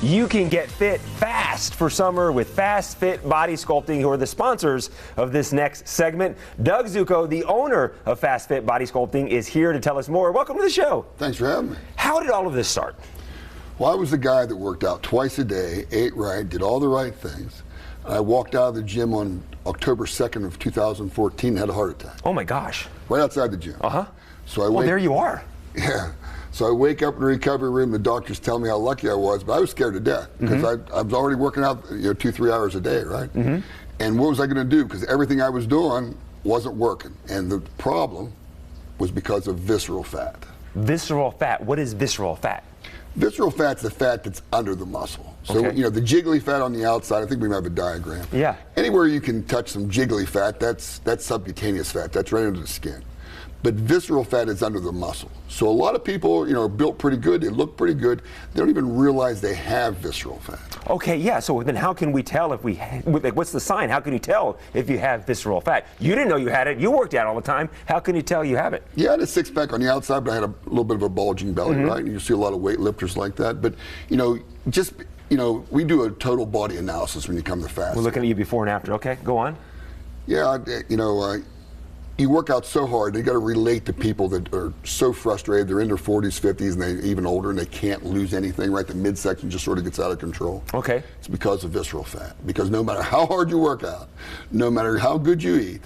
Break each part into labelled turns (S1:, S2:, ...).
S1: You can get fit fast for summer with Fast Fit Body Sculpting, who are the sponsors of this next segment. Doug Zucco, the owner of Fast Fit Body Sculpting, is here to tell us more. Welcome to the show.
S2: Thanks for having me.
S1: How did all of this start?
S2: Well, I was the guy that worked out twice a day, ate right, did all the right things. I walked out of the gym on October 2nd of 2014 and had a heart attack.
S1: Oh my gosh.
S2: Right outside the gym.
S1: Uh-huh.
S2: So
S1: Well, there you are.
S2: Yeah. So I wake up in the recovery room, the doctors tell me how lucky I was, but I was scared to death because I was already working out 2-3 hours a day, right? And what was I going to do? Because everything I was doing wasn't working. And the problem was because of visceral fat.
S1: Visceral fat. What is visceral fat?
S2: Visceral fat's the fat that's under the muscle. So,
S1: Okay.
S2: the jiggly fat on the outside, I think we have a diagram.
S1: Yeah.
S2: Anywhere you can touch some jiggly fat, that's subcutaneous fat. That's right under the skin. But visceral fat is under the muscle. So a lot of people, are built pretty good. They look pretty good. They don't even realize they have visceral fat.
S1: Okay, yeah, so then how can we tell if we, what's the sign? How can you tell if you have visceral fat? You didn't know you had it. You worked out all the time. How can you tell you have it?
S2: Yeah, I had a six-pack on the outside, but I had a little bit of a bulging belly, right? And you see a lot of weightlifters like that. But, we do a total body analysis when you come to fast.
S1: We're looking at you before and after. Okay, go on.
S2: Yeah, you work out so hard, you got to relate to people that are so frustrated. They're in their 40s, 50s, and they're even older, and they can't lose anything, right? The midsection just sort of gets out of control.
S1: Okay.
S2: It's because of visceral fat. Because no matter how hard you work out, no matter how good you eat,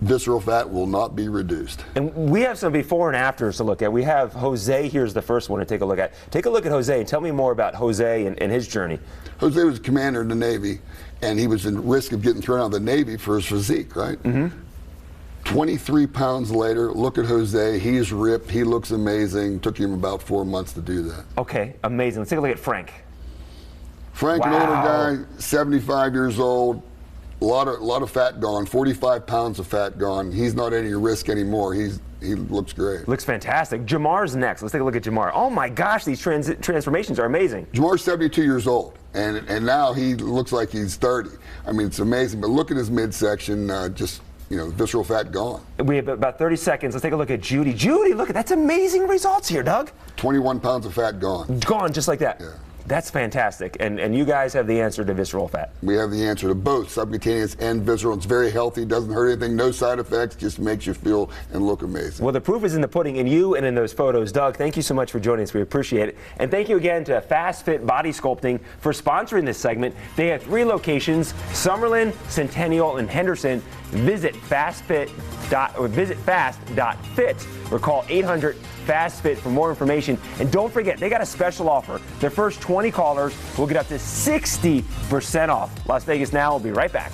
S2: visceral fat will not be reduced.
S1: And we have some before and afters to look at. We have Jose. Here's the first one to take a look at. Take a look at Jose and tell me more about Jose and his journey.
S2: Jose was a commander in the Navy, and he was in risk of getting thrown out of the Navy for his physique, right? 23 pounds later, look at Jose. He's ripped. He looks amazing. Took him about 4 months to do that.
S1: Okay, amazing. Let's take a look at Frank.
S2: Frank, an older guy, 75 years old, a lot of fat gone, 45 pounds of fat gone. He's not any risk anymore. He looks great.
S1: Looks fantastic. Jamar's next. Let's take a look at Jamar. Oh my gosh, these transformations are amazing.
S2: Jamar's 72 years old, and now he looks like he's 30. I mean, it's amazing. But look at his midsection, visceral fat gone.
S1: We have about 30 seconds. Let's take a look at Judy. Judy, look, that's amazing results here, Doug.
S2: 21 pounds of fat gone.
S1: Gone, just like that.
S2: Yeah.
S1: That's fantastic. And you guys have the answer to visceral fat.
S2: We have the answer to both subcutaneous and visceral. It's very healthy, doesn't hurt anything, no side effects, just makes you feel and look amazing.
S1: Well, the proof is in the pudding, in you and in those photos. Doug, thank you so much for joining us. We appreciate it. And thank you again to Fast Fit Body Sculpting for sponsoring this segment. They have 3 locations, Summerlin, Centennial, and Henderson. Visit fast.fit or call 800-FAST-FIT for more information. And don't forget, they got a special offer. Their first 20 callers will get up to 60% off. Las Vegas Now will be right back.